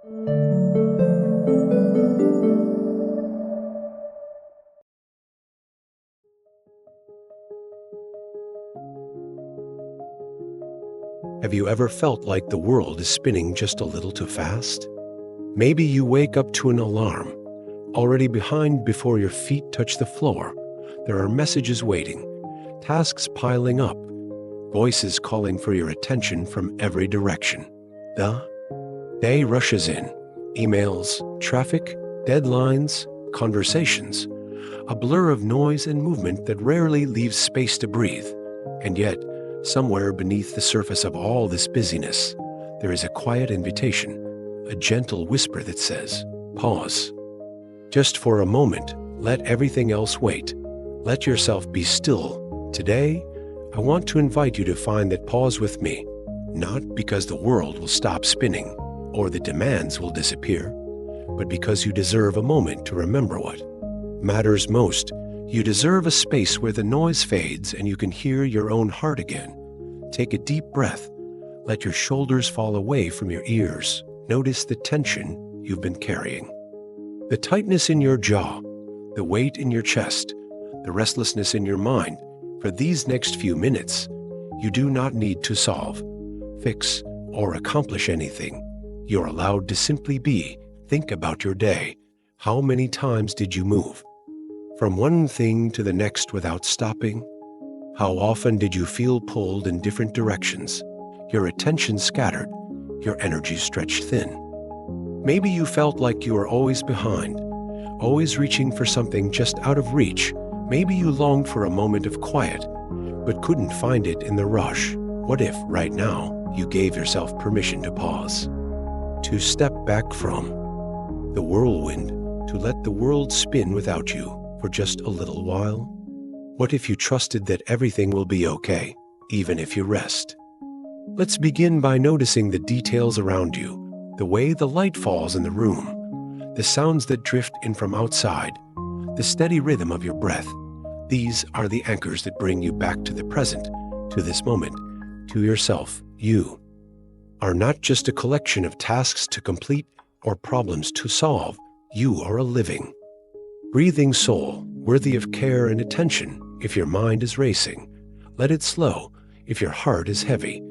Have you ever felt like the world is spinning just a little too fast? Maybe you wake up to an alarm, already behind before your feet touch the floor. There are messages waiting, tasks piling up, voices calling for your attention from every direction. The day rushes in. Emails, traffic, deadlines, conversations. A blur of noise and movement that rarely leaves space to breathe. And yet, somewhere beneath the surface of all this busyness, there is a quiet invitation, a gentle whisper that says, pause. Just for a moment, let everything else wait. Let yourself be still. Today, I want to invite you to find that pause with me, not because the world will stop spinning or the demands will disappear, but because you deserve a moment to remember what matters most. You deserve a space where the noise fades and you can hear your own heart again. Take a deep breath. Let your shoulders fall away from your ears. Notice the tension you've been carrying. The tightness in your jaw, the weight in your chest, the restlessness in your mind. For these next few minutes, you do not need to solve, fix, or accomplish anything. You're allowed to simply be. Think about your day. How many times did you move from one thing to the next without stopping? How often did you feel pulled in different directions, your attention scattered, your energy stretched thin? Maybe you felt like you were always behind, always reaching for something just out of reach. Maybe you longed for a moment of quiet, but couldn't find it in the rush. What if, right now, you gave yourself permission to pause, to step back from the whirlwind, to let the world spin without you for just a little while? What if you trusted that everything will be okay, even if you rest? Let's begin by noticing the details around you, the way the light falls in the room, the sounds that drift in from outside, the steady rhythm of your breath. These are the anchors that bring you back to the present, to this moment, to yourself. You are not just a collection of tasks to complete or problems to solve. You are a living, breathing soul, worthy of care and attention. If your mind is racing, let it slow. If your heart is heavy,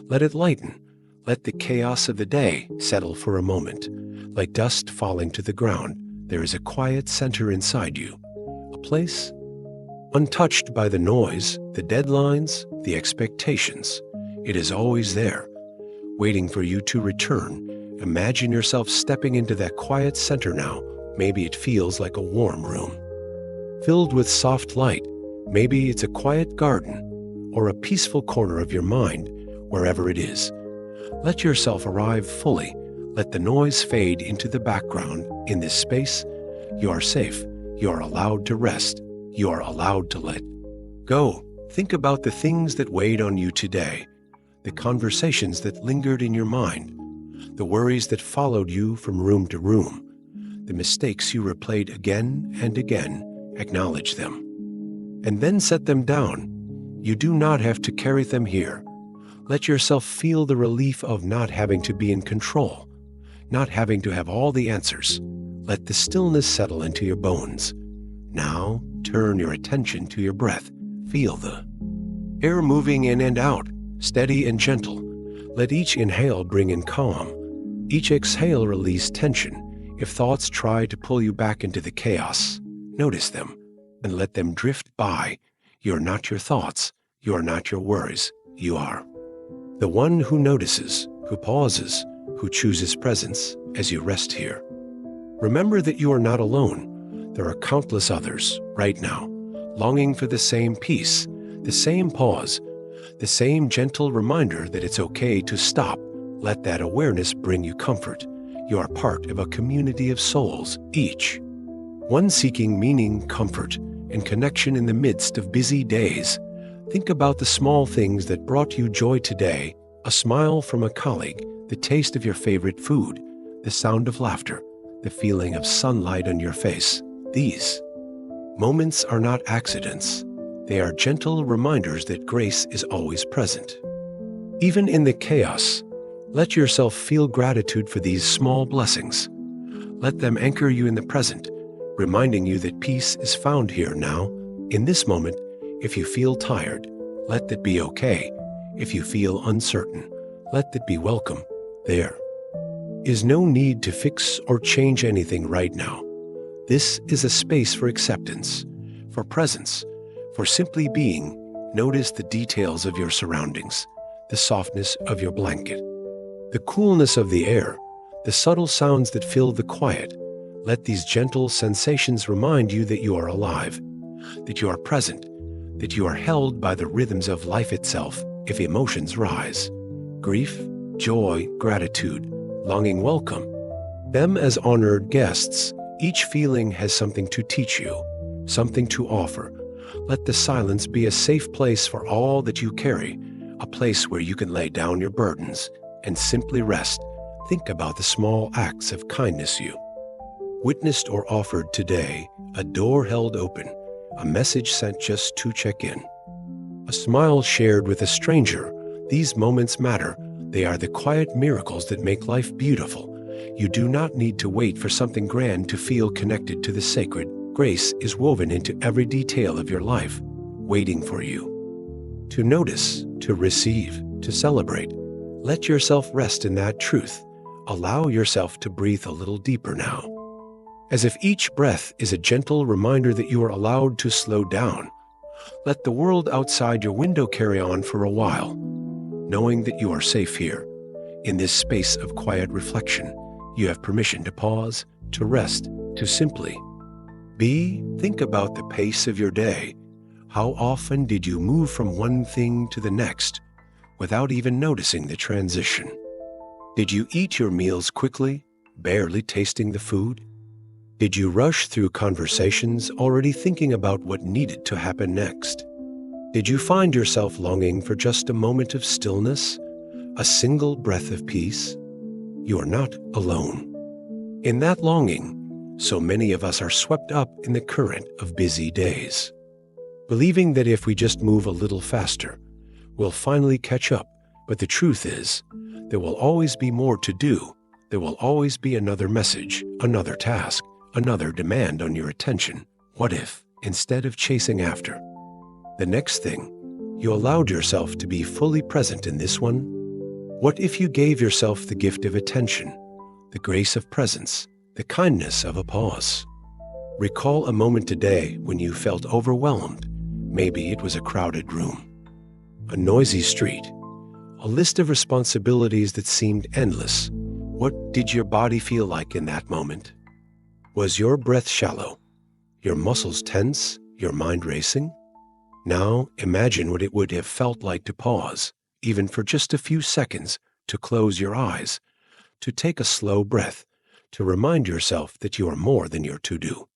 let it lighten. Let the chaos of the day settle for a moment. Like dust falling to the ground, there is a quiet center inside you, a place untouched by the noise, the deadlines, the expectations. It is always there, waiting for you to return. Imagine yourself stepping into that quiet center now. Maybe it feels like a warm room, filled with soft light. Maybe it's a quiet garden or a peaceful corner of your mind, wherever it is. Let yourself arrive fully. Let the noise fade into the background. In this space, you are safe. You are allowed to rest. You are allowed to let go. Think about the things that weighed on you today, the conversations that lingered in your mind, the worries that followed you from room to room, the mistakes you replayed again and again. Acknowledge them, and then set them down. You do not have to carry them here. Let yourself feel the relief of not having to be in control, not having to have all the answers. Let the stillness settle into your bones. Now, turn your attention to your breath. Feel the air moving in and out, steady and gentle. Let each inhale bring in calm. Each exhale release tension. If thoughts try to pull you back into the chaos, notice them and let them drift by. You are not your thoughts. You are not your worries. You are the one who notices, who pauses, who chooses presence as you rest here. Remember that you are not alone. There are countless others right now, longing for the same peace, the same pause, the same gentle reminder that it's okay to stop. Let that awareness bring you comfort. You are part of a community of souls, each one seeking meaning, comfort, and connection in the midst of busy days. Think about the small things that brought you joy today: a smile from a colleague, the taste of your favorite food, the sound of laughter, the feeling of sunlight on your face. These moments are not accidents. They are gentle reminders that grace is always present. Even in the chaos, Let yourself feel gratitude for these small blessings. Let them anchor you in the present, reminding you that peace is found here now, in this moment. If you feel tired, let that be okay. If you feel uncertain, let that be welcome. There is no need to fix or change anything right now. This is a space for acceptance, for presence, for simply being. Notice the details of your surroundings, the softness of your blanket, the coolness of the air, the subtle sounds that fill the quiet. Let these gentle sensations remind you that you are alive, that you are present, that you are held by the rhythms of life itself. If emotions rise, grief, joy, gratitude, longing, welcome them as honored guests. Each feeling has something to teach you, something to offer. Let the silence be a safe place for all that you carry, a place where you can lay down your burdens and simply rest. Think about the small acts of kindness you witnessed or offered today, a door held open, a message sent just to check in, a smile shared with a stranger. These moments matter. They are the quiet miracles that make life beautiful. You do not need to wait for something grand to feel connected to the sacred. Grace is woven into every detail of your life, waiting for you to notice, to receive, to celebrate. Let yourself rest in that truth. Allow yourself to breathe a little deeper now, as if each breath is a gentle reminder that you are allowed to slow down. Let the world outside your window carry on for a while, knowing that you are safe here. In this space of quiet reflection, you have permission to pause, to rest, to simply be. Think about the pace of your day. How often did you move from one thing to the next without even noticing the transition? Did you eat your meals quickly, barely tasting the food? Did you rush through conversations already thinking about what needed to happen next? Did you find yourself longing for just a moment of stillness, a single breath of peace? You are not alone in that longing. So many of us are swept up in the current of busy days, believing that if we just move a little faster, we'll finally catch up. But the truth is, there will always be more to do. There will always be another message, another task, another demand on your attention. What if, instead of chasing after the next thing, you allowed yourself to be fully present in this one? What if you gave yourself the gift of attention, the grace of presence, the kindness of a pause? Recall a moment today when you felt overwhelmed. Maybe it was a crowded room, a noisy street, a list of responsibilities that seemed endless. What did your body feel like in that moment? Was your breath shallow, your muscles tense, your mind racing? Now imagine what it would have felt like to pause, even for just a few seconds, to close your eyes, to take a slow breath, to remind yourself that you are more than your to-do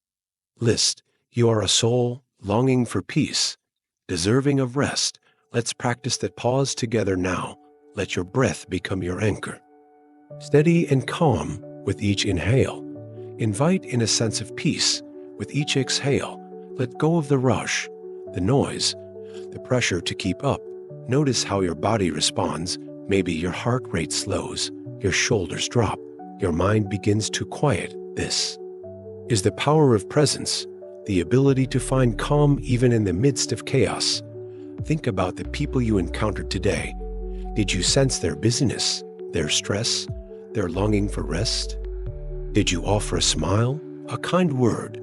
list. You are a soul longing for peace, deserving of rest. Let's practice that pause together now. Let your breath become your anchor. Steady and calm with each inhale. Invite in a sense of peace with each exhale. Let go of the rush, the noise, the pressure to keep up. Notice how your body responds. Maybe your heart rate slows, your shoulders drop, your mind begins to quiet. This is the power of presence, the ability to find calm even in the midst of chaos. Think about the people you encountered today. Did you sense their busyness, their stress, their longing for rest? Did you offer a smile, a kind word,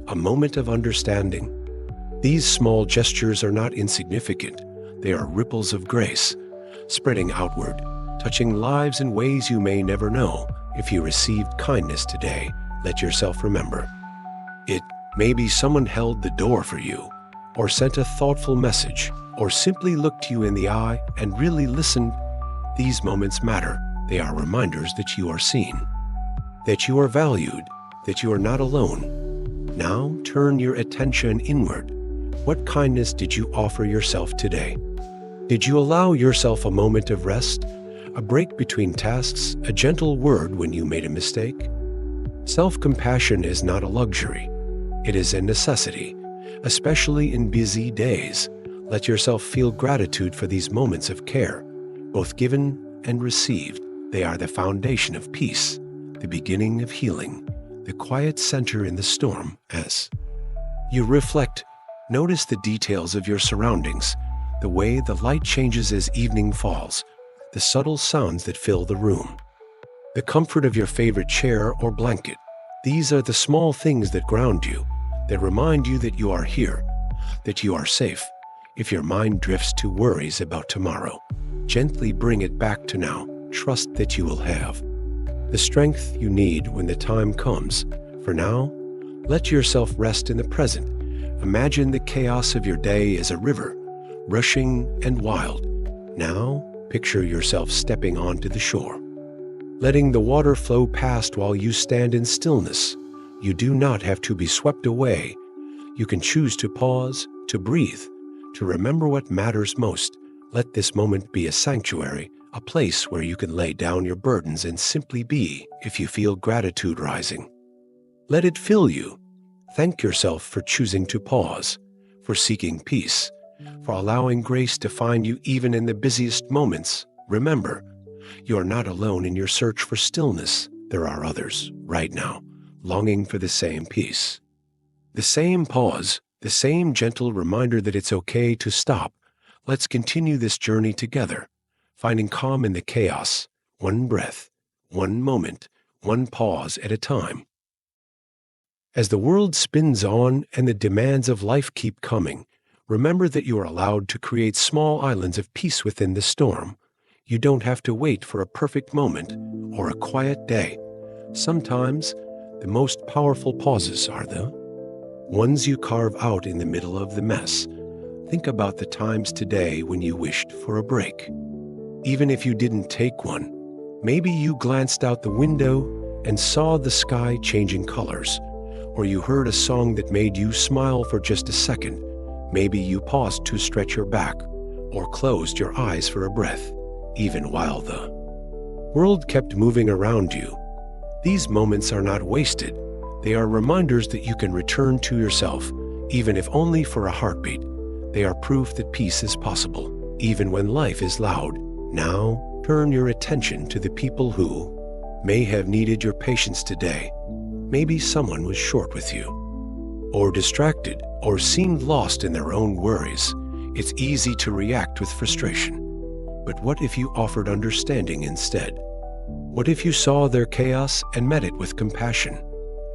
a moment of understanding? These small gestures are not insignificant. They are ripples of grace, spreading outward, touching lives in ways you may never know. If you received kindness today, let yourself remember it. Maybe someone held the door for you, or sent a thoughtful message, or simply looked you in the eye and really listened. These moments matter. They are reminders that you are seen, that you are valued, that you are not alone. Now turn your attention inward. What kindness did you offer yourself today? Did you allow yourself a moment of rest, a break between tasks, a gentle word when you made a mistake? Self-compassion is not a luxury. It is a necessity, especially in busy days. Let yourself feel gratitude for these moments of care, both given and received. They are the foundation of peace, the beginning of healing, the quiet center in the storm. As you reflect, notice the details of your surroundings, the way the light changes as evening falls, the subtle sounds that fill the room, the comfort of your favorite chair or blanket. These are the small things that ground you, that remind you that you are here, that you are safe. If your mind drifts to worries about tomorrow, gently bring it back to now. Trust that you will have the strength you need when the time comes. For now, let yourself rest in the present. Imagine the chaos of your day as a river, rushing and wild. Now, picture yourself stepping onto the shore, letting the water flow past while you stand in stillness. You do not have to be swept away. You can choose to pause, to breathe, to remember what matters most. Let this moment be a sanctuary, a place where you can lay down your burdens and simply be. If you feel gratitude rising, let it fill you. Thank yourself for choosing to pause, for seeking peace, for allowing grace to find you even in the busiest moments. Remember, you are not alone in your search for stillness. There are others right now, longing for the same peace, the same pause, the same gentle reminder that it's okay to stop. Let's continue this journey together, finding calm in the chaos, one breath, one moment, one pause at a time. As the world spins on and the demands of life keep coming, remember that you are allowed to create small islands of peace within the storm. You don't have to wait for a perfect moment or a quiet day. Sometimes, the most powerful pauses are the ones you carve out in the middle of the mess. Think about the times today when you wished for a break. Even if you didn't take one, maybe you glanced out the window and saw the sky changing colors, or you heard a song that made you smile for just a second. Maybe you paused to stretch your back, or closed your eyes for a breath, even while the world kept moving around you. These moments are not wasted. They are reminders that you can return to yourself, even if only for a heartbeat. They are proof that peace is possible, even when life is loud. Now, turn your attention to the people who may have needed your patience today. Maybe someone was short with you, or distracted, or seemed lost in their own worries. It's easy to react with frustration. But what if you offered understanding instead? What if you saw their chaos and met it with compassion,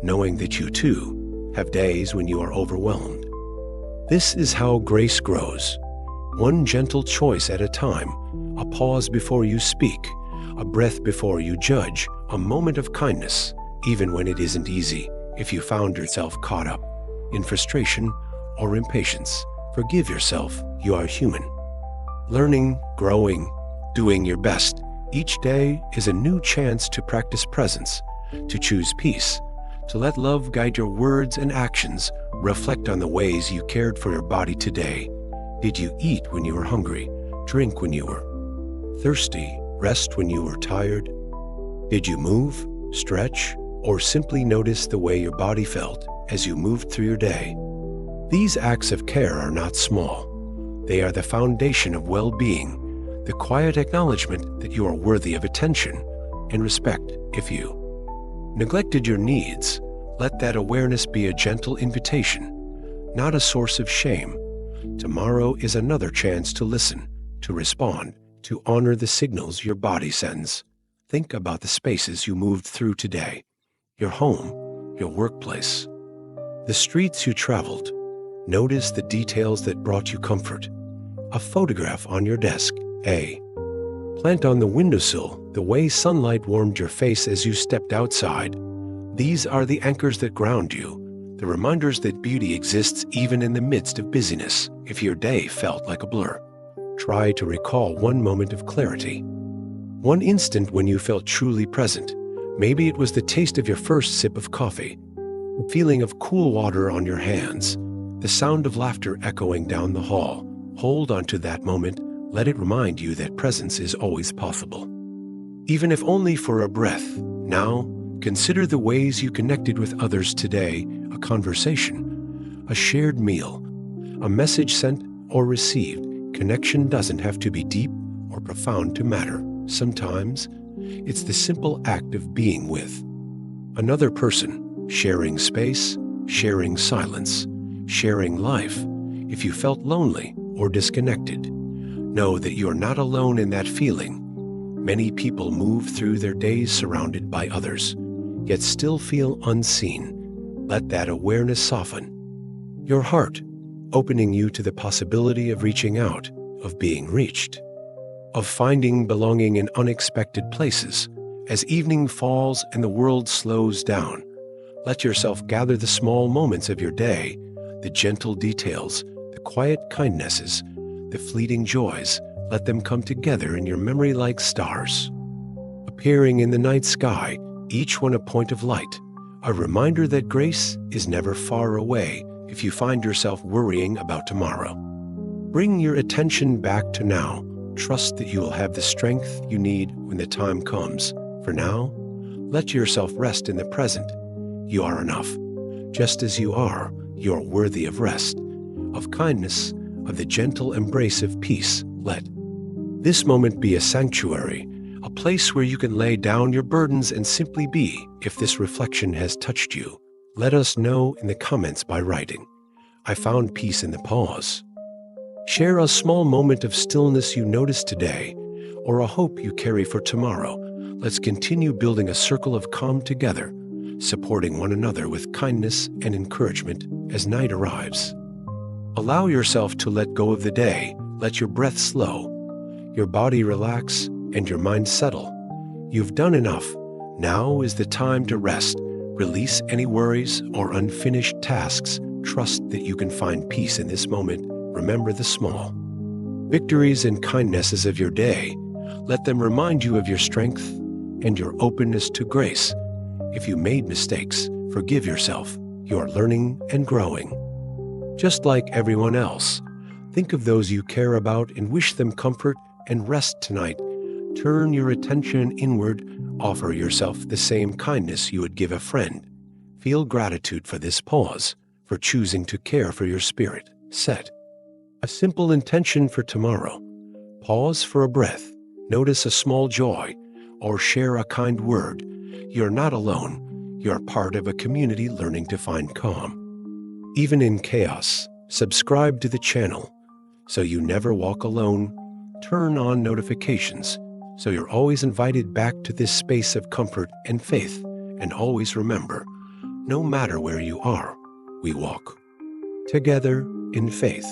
knowing that you too have days when you are overwhelmed? This is how grace grows. One gentle choice at a time, a pause before you speak, a breath before you judge, a moment of kindness, even when it isn't easy. If you found yourself caught up in frustration or impatience, forgive yourself. You are human, learning, growing, doing your best. Each day is a new chance to practice presence, to choose peace, to let love guide your words and actions. Reflect on the ways you cared for your body today. Did you eat when you were hungry, drink when you were thirsty, rest when you were tired? Did you move, stretch, or simply notice the way your body felt as you moved through your day? These acts of care are not small. They are the foundation of well-being, the quiet acknowledgement that you are worthy of attention and respect. If you neglected your needs, let that awareness be a gentle invitation, not a source of shame. Tomorrow is another chance to listen, to respond, to honor the signals your body sends. Think about the spaces you moved through today, your home, your workplace, the streets you traveled. Notice the details that brought you comfort. A photograph on your desk, a plant on the windowsill, the way sunlight warmed your face as you stepped outside. These are the anchors that ground you, the reminders that beauty exists even in the midst of busyness. If your day felt like a blur, try to recall one moment of clarity, one instant when you felt truly present. Maybe it was the taste of your first sip of coffee, the feeling of cool water on your hands, the sound of laughter echoing down the hall. Hold on to that moment. Let it remind you that presence is always possible, even if only for a breath. Now, consider the ways you connected with others today, a conversation, a shared meal, a message sent or received. Connection doesn't have to be deep or profound to matter. Sometimes, It's the simple act of being with another person, sharing space, sharing silence, sharing life. If you felt lonely or disconnected, know that you are not alone in that feeling. Many people move through their days surrounded by others, yet still feel unseen. Let that awareness soften your heart, opening you to the possibility of reaching out, of being reached, of finding belonging in unexpected places. As evening falls and the world slows down, let yourself gather the small moments of your day, the gentle details, the quiet kindnesses, the fleeting joys. Let them come together in your memory like stars, appearing in the night sky, each one a point of light, a reminder that grace is never far away. If you find yourself worrying about tomorrow, bring your attention back to now. Trust that you will have the strength you need when the time comes. For now, let yourself rest in the present. You are enough. Just as you are worthy of rest, of kindness, of the gentle embrace of peace. Let this moment be a sanctuary, a place where you can lay down your burdens and simply be. If this reflection has touched you, let us know in the comments by writing, "I found peace in the pause." Share a small moment of stillness you noticed today, or a hope you carry for tomorrow. Let's continue building a circle of calm together, supporting one another with kindness and encouragement as night arrives. Allow yourself to let go of the day. Let your breath slow, your body relax, and your mind settle. You've done enough. Now is the time to rest. Release any worries or unfinished tasks. Trust that you can find peace in this moment. Remember the small victories and kindnesses of your day. Let them remind you of your strength and your openness to grace. If you made mistakes, forgive yourself. You are learning and growing, just like everyone else. Think of those you care about and wish them comfort and rest tonight. Turn your attention inward. Offer yourself the same kindness you would give a friend. Feel gratitude for this pause, for choosing to care for your spirit. Set a simple intention for tomorrow. Pause for a breath. Notice a small joy, or share a kind word. You're not alone. You're part of a community learning to find calm, even in chaos. Subscribe to the channel so you never walk alone. Turn on notifications so you're always invited back to this space of comfort and faith. And always remember, no matter where you are, we walk together in faith.